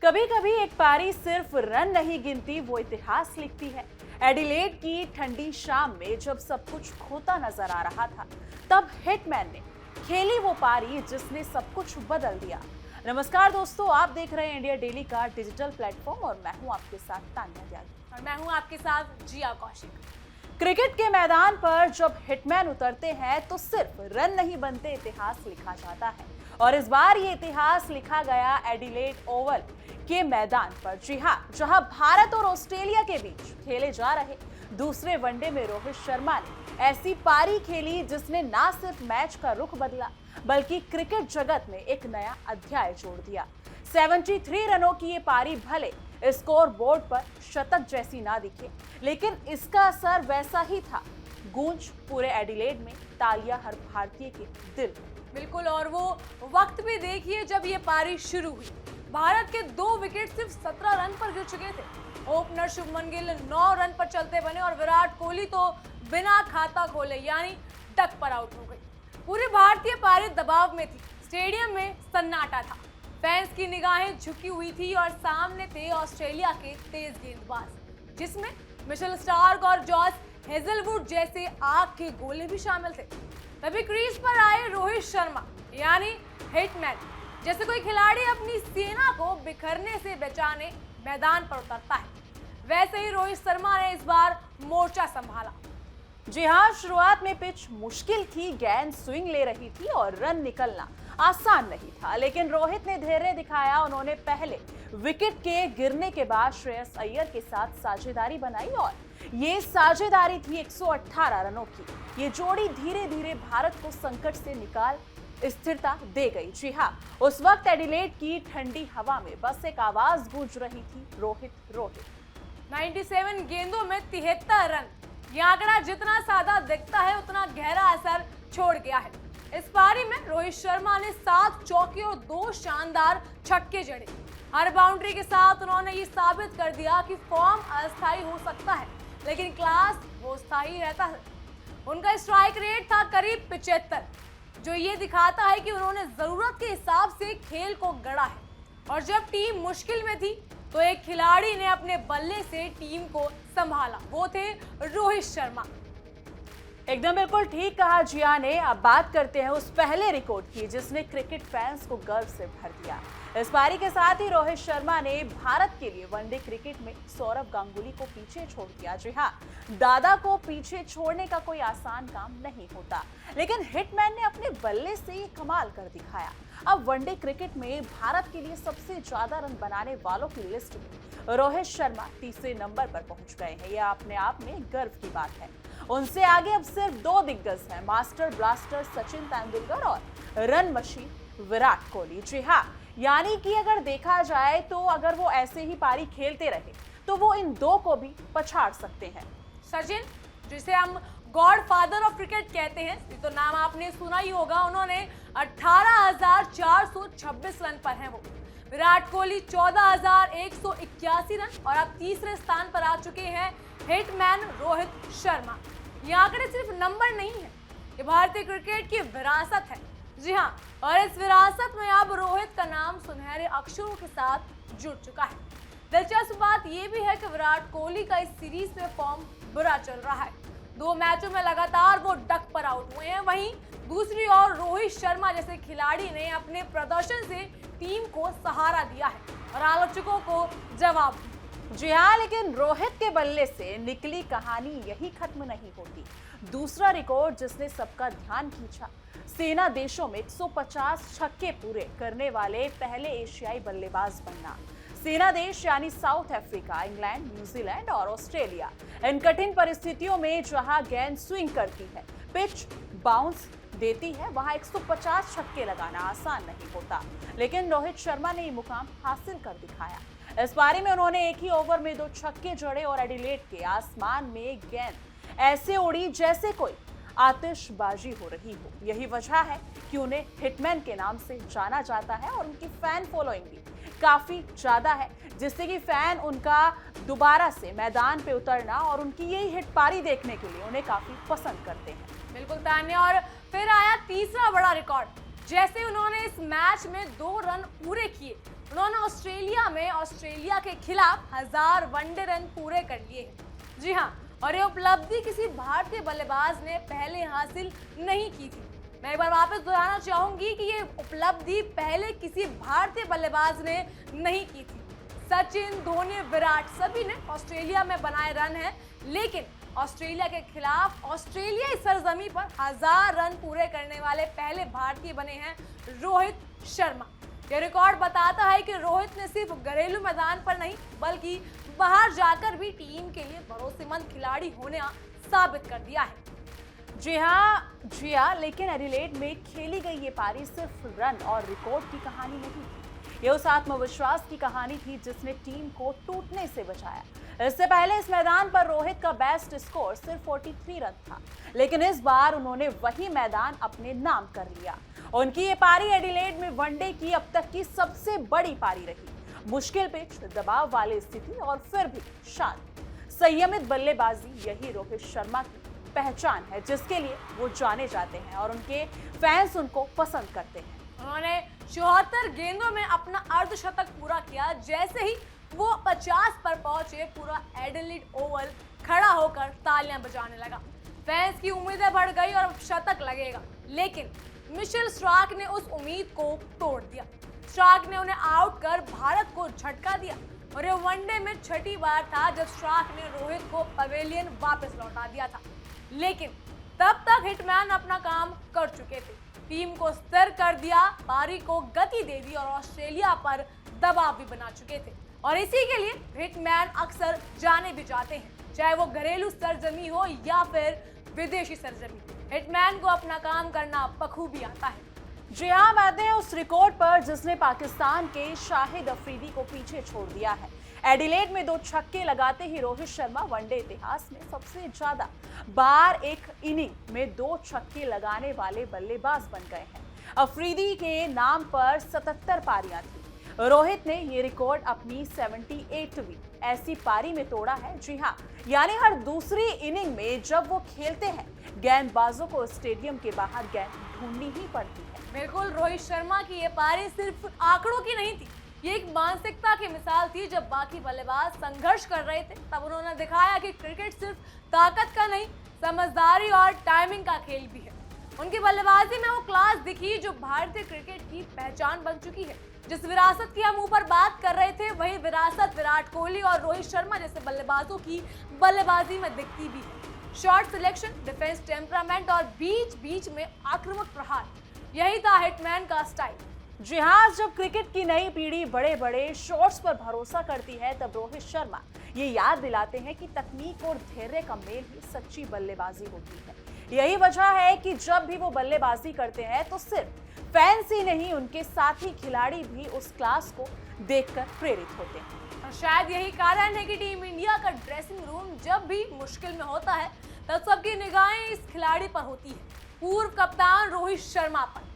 कभी कभी एक पारी सिर्फ रन नहीं गिनती, वो इतिहास लिखती है। एडिलेड की ठंडी शाम में जब सब कुछ खोता नजर आ रहा था, तब हिटमैन ने खेली वो पारी जिसने सब कुछ बदल दिया। नमस्कार दोस्तों, आप देख रहे हैं इंडिया डेली का डिजिटल प्लेटफॉर्म और मैं हूं आपके साथ तान्या त्यागी। और मैं हूं आपके साथ जिया कौशिक। क्रिकेट के मैदान पर जब हिटमैन उतरते हैं तो सिर्फ रन नहीं बनते, इतिहास लिखा जाता है। और इस बार ये इतिहास लिखा गया एडिलेड ओवल के मैदान पर। जी हाँ, जहां भारत और ऑस्ट्रेलिया के बीच खेले जा रहे दूसरे वनडे में रोहित शर्मा ने ऐसी पारी खेली जिसने ना सिर्फ मैच का रुख बदला, बल्कि क्रिकेट जगत में एक नया अध्याय जोड़ दिया। 73 रनों की ये पारी भले स्कोर बोर्ड पर शतक जैसी ना दिखे, लेकिन इसका असर वैसा ही था। गूंज पूरे एडिलेड में, तालियां हर भारतीय के दिल। बिल्कुल, और वो वक्त भी देखिए जब ये पारी शुरू हुई। भारत के 2 विकेट सिर्फ 17 रन पर गिर चुके थे। ओपनर शुभमन गिल 9 रन पर चलते बने और विराट कोहली तो बिना खाता खोले यानी डक पर आउट हो गई। पूरी भारतीय पारी दबाव में थी। स्टेडियम में सन्नाटा था, फैंस की निगाहें झुकी हुई थी और सामने थे ऑस्ट्रेलिया के तेज गेंदबाज, जिसमें मिशेल स्टार्क और जॉस हेजलवुड जैसे आग के गोले भी शामिल थे। तभी क्रीज पर आए रोहित शर्मा यानी हिटमैन। जैसे कोई खिलाड़ी अपनी सेना को बिखरने से बचाने मैदान पर उतरता है, वैसे ही रोहित शर्मा ने इस बार मोर्चा संभाला। जी हाँ, शुरुआत में पिच मुश्किल थी, गेंद स्विंग ले रही थी और रन निकलना आसान नहीं था, लेकिन रोहित ने धैर्य दिखाया। उन्होंने पहले विकेट के गिरने के बाद श्रेयस अय्यर के साथ साझेदारी बनाई और ये साझेदारी थी 118 रनों की। ये जोड़ी धीरे धीरे भारत को संकट से निकाल स्थिरता दे गई। जी हाँ, उस वक्त एडिलेड की ठंडी हवा में बस एक आवाज गूंज रही थी, रोहित रोहित। 97 गेंदों में 73 रन। यह आंकड़ा जितना सादा दिखता है उतना गहरा असर छोड़ गया है। इस पारी में रोहित शर्मा ने 7 चौके और 2 शानदार छक्के जड़े। हर बाउंड्री के साथ उन्होंने ये साबित कर दिया कि फॉर्म अस्थायी हो सकता है, लेकिन क्लास वो स्थायी रहता है। उनका स्ट्राइक रेट था करीब 75, जो ये दिखाता है कि उन्होंने जरूरत के हिसाब से खेल को गढ़ा है। और जब टीम मुश्किल में थी तो एक खिलाड़ी ने अपने बल्ले से टीम को संभाला, वो थे रोहित शर्मा। एकदम बिल्कुल ठीक कहा जिया ने। अब बात करते हैं उस पहले रिकॉर्ड की जिसने क्रिकेट फैंस को गर्व से भर दिया। इस पारी के साथ ही रोहित शर्मा ने भारत के लिए वनडे क्रिकेट में सौरव गांगुली को पीछे छोड़ दिया। जी हाँ, दादा को पीछे छोड़ने का कोई आसान काम नहीं होता, लेकिन हिटमैन ने अपने बल्ले से ये कमाल कर दिखाया। अब वनडे क्रिकेट में भारत के लिए सबसे ज्यादा रन बनाने वालों की लिस्ट में रोहित शर्मा तीसरे नंबर पर पहुंच गए हैं। यह अपने आप में गर्व की बात है। उनसे आगे अब सिर्फ 2 दिग्गज हैं, मास्टर ब्लास्टर सचिन तेंदुलकर और रन मशीन विराट कोहली। जी हाँ, यानी कि अगर देखा जाए तो अगर वो ऐसे ही पारी खेलते रहे तो वो इन 2 को भी पछाड़ सकते हैं। सचिन, जिसे हम गॉड फादर ऑफ क्रिकेट कहते हैं, ये तो नाम आपने सुना ही होगा। उन्होंने 18,426 रन पर हैं वो। विराट कोहली 14,181 रन और अब तीसरे स्थान पर आ चुके हैं हिटमैन रोहित शर्मा। ये आंकड़े सिर्फ नंबर नहीं है, ये भारतीय क्रिकेट की विरासत है। जी हाँ, और इस विरासत में अब रोहित का नाम सुनहरे अक्षरों के साथ जुड़ चुका है। दिलचस्प बात यह भी है कि विराट कोहली का इस सीरीज में फॉर्म बुरा चल रहा है। 2 मैचों में लगातार वो डक पर आउट हुए हैं। वहीं दूसरी ओर रोहित शर्मा जैसे खिलाड़ी ने अपने प्रदर्शन से टीम को सहारा दिया है और आलोचकों को जवाब दिया। जी हाँ, लेकिन रोहित के बल्ले से निकली कहानी यही खत्म नहीं होती। दूसरा रिकॉर्ड जिसने सबका ध्यान खींचा, सेना देशों में 150 छक्के पूरे करने वाले पहले एशियाई बल्लेबाज बनना। सेना देश यानी साउथ अफ्रीका, इंग्लैंड, न्यूजीलैंड और ऑस्ट्रेलिया। इन कठिन परिस्थितियों में जहां गेंद स्विंग करती है, पिच बाउंस देती है, वहां 150 छक्के लगाना आसान नहीं होता, लेकिन रोहित शर्मा ने ये मुकाम हासिल कर दिखाया। इस पारी में उन्होंने एक ही ओवर में 2 छक्के जड़े और एडिलेड के आसमान में गेंद ऐसे उड़ी जैसे कोई आतिशबाजी हो रही हो। यही वजह है कि उन्हें हिटमैन के नाम से जाना जाता है और उनकी फैन फॉलोइंग भी काफी ज्यादा है, जिससे कि फैन उनका दोबारा से मैदान पे उतरना और उनकी यही हिट पारी देखने के लिए उन्हें काफी पसंद करते हैं। बिल्कुल तान्या, और फिर आया तीसरा बड़ा रिकॉर्ड। जैसे उन्होंने इस मैच में 2 रन पूरे किए, उन्होंने ऑस्ट्रेलिया में ऑस्ट्रेलिया के खिलाफ 1000 वनडे रन पूरे कर लिए हैं। जी हाँ, और ये उपलब्धि किसी भारतीय बल्लेबाज ने पहले हासिल नहीं की थी। मैं एक बार वापस दोहराना चाहूंगी कि ये उपलब्धि पहले किसी भारतीय बल्लेबाज ने नहीं की थी। सचिन, धोनी, विराट सभी ने ऑस्ट्रेलिया में बनाए रन हैं, लेकिन ऑस्ट्रेलिया के खिलाफ ऑस्ट्रेलियाई सरजमी पर 1000 रन पूरे करने वाले पहले भारतीय बने हैं रोहित शर्मा। ये रिकॉर्ड बताता है कि रोहित ने सिर्फ घरेलू मैदान पर नहीं बल्कि बाहर जाकर भी टीम के लिए भरोसेमंद खिलाड़ी होने साबित कर दिया है। जी हाँ, लेकिन एडिलेड में खेली गई ये पारी सिर्फ रन और रिकॉर्ड की कहानी नहीं थी। ये उस आत्मविश्वास की कहानी थी जिसने टीम को टूटने से बचाया। इससे पहले इस मैदान पर रोहित का बेस्ट स्कोर सिर्फ 43 रन था, लेकिन इस बार उन्होंने वही मैदान अपने नाम कर लिया। उनकी ये पारी एडिलेड में वनडे की अब तक की सबसे बड़ी पारी रही। मुश्किल पिच, दबाव वाली स्थिति और फिर भी शांत, संयमित बल्लेबाजी, यही रोहित शर्मा की पहचान है जिसके लिए वो जाने जाते हैं और उनके फैंस उनको पसंद करते हैं। उन्होंने 74 गेंदों में अपना अर्धशतक पूरा किया। जैसे ही वो 50 पर पहुंचे, पूरा एडिलेड ओवल खड़ा होकर तालियां बजाने लगा। फैंस की उम्मीदें बढ़ गई और अब शतक लगेगा, लेकिन मिशेल स्टार्क ने उस उम्मीद को तोड़ दिया। स्टार्क ने उन्हें आउट कर भारत को झटका दिया और ये वनडे में छठी बार था जब स्टार्क ने रोहित को पवेलियन वापस लौटा दिया था। लेकिन तब तक हिटमैन अपना काम कर चुके थे, टीम को स्थिर कर दिया, पारी को गति दे दी और ऑस्ट्रेलिया पर दबाव भी बना चुके थे। और इसी के लिए हिटमैन अक्सर जाने भी जाते हैं, चाहे वो घरेलू सरजमी हो या फिर विदेशी सरजमी। हिटमैन को अपना काम करना बखूबी आता है। जी हाँ, बातें हैं उस रिकॉर्ड पर जिसने पाकिस्तान के शाहिद अफरीदी को पीछे छोड़ दिया है। एडिलेड में 2 छक्के लगाते ही रोहित शर्मा वनडे इतिहास में सबसे ज्यादा बार एक इनिंग में 2 छक्के लगाने वाले बल्लेबाज बन गए हैं। अफरीदी के नाम पर 77 पारियां थी। रोहित ने ये रिकॉर्ड अपनी 78वीं ऐसी पारी में तोड़ा है। जी हाँ, यानी हर दूसरी इनिंग में जब वो खेलते हैं, गेंदबाजों को स्टेडियम के बाहर गेंद ढूंढनी ही पड़ती है। बिल्कुल, रोहित शर्मा की ये पारी सिर्फ आंकड़ों की नहीं थी, ये एक मानसिकता की मिसाल थी। जब बाकी बल्लेबाज संघर्ष कर रहे थे, तब उन्होंने दिखाया कि क्रिकेट सिर्फ ताकत का नहीं, समझदारी और टाइमिंग का खेल भी है। उनकी बल्लेबाजी में वो क्लास दिखी जो भारतीय क्रिकेट की पहचान बन चुकी है। जिस विरासत की हम ऊपर बात कर रहे थे, वही विरासत विराट कोहली और रोहित शर्मा जैसे बल्लेबाजों की बल्लेबाजी में दिखती भी है। शॉट सिलेक्शन, डिफेंस टेम्परामेंट और बीच बीच में आक्रामक प्रहार, यही था हिटमैन का स्टाइल। जी हाँ, जब क्रिकेट की नई पीढ़ी बड़े बड़े शॉट्स पर भरोसा करती है, तब रोहित शर्मा ये याद दिलाते हैं कि तकनीक और धैर्य का मेल ही सच्ची बल्लेबाजी होती है। यही वजह है कि जब भी वो बल्लेबाजी करते हैं तो सिर्फ फैंस ही नहीं, उनके साथी खिलाड़ी भी उस क्लास को देखकर प्रेरित होते हैं। और शायद यही कारण है कि टीम इंडिया का ड्रेसिंग रूम जब भी मुश्किल में होता है, तब सबकी निगाहें इस खिलाड़ी पर होती है, पूर्व कप्तान रोहित शर्मा पर।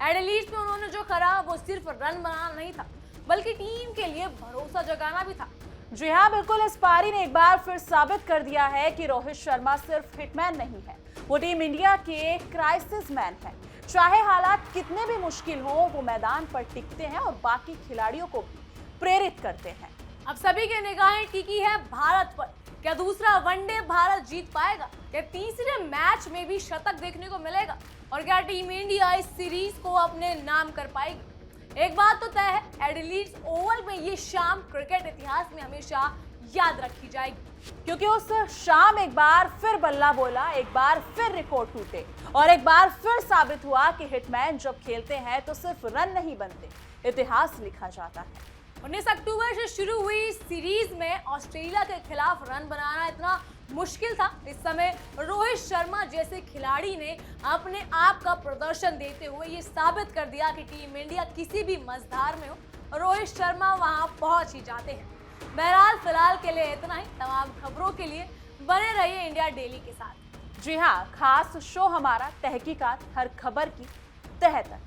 एडिलेड में उन्होंने जो करा वो सिर्फ रन बनाना नहीं था, बल्कि टीम के लिए भरोसा जगाना भी था। जी हाँ, बिल्कुल, इस पारी ने एक बार फिर साबित कर दिया है कि रोहित शर्मा सिर्फ हिटमैन नहीं है, वो टीम इंडिया के क्राइसिस मैन है। चाहे हालात कितने भी मुश्किल हो, वो मैदान पर टिकते हैं और बाकी खिलाड़ियों को भी प्रेरित करते हैं। अब सभी की निगाहें टिकी है भारत पर। क्या दूसरा वनडे भारत जीत पाएगा? क्या तीसरे मैच में भी शतक देखने को मिलेगा? और क्या टीम इंडिया इस सीरीज को अपने नाम कर पाएगी? एक बात तो तय है, एडिलेड ओवल में ये शाम क्रिकेट इतिहास में हमेशा याद रखी जाएगी, क्योंकि उस शाम एक बार फिर बल्ला बोला, एक बार फिर रिकॉर्ड टूटे और एक बार फिर साबित हुआ कि हिटमैन जब खेलते हैं तो सिर्फ रन नहीं बनते, इतिहास लिखा जाता है। 19 अक्टूबर से शुरू हुई सीरीज में ऑस्ट्रेलिया के खिलाफ रन बनाना इतना मुश्किल था। इस समय रोहित शर्मा जैसे खिलाड़ी ने अपने आप का प्रदर्शन देते हुए ये साबित कर दिया कि टीम इंडिया किसी भी मझधार में हो, रोहित शर्मा वहां पहुंच ही जाते हैं। बहरहाल फिलहाल के लिए इतना ही। तमाम खबरों के लिए बने रहिए इंडिया डेली के साथ। जी हाँ, खास शो हमारा तहकीकात, हर खबर की तह तक।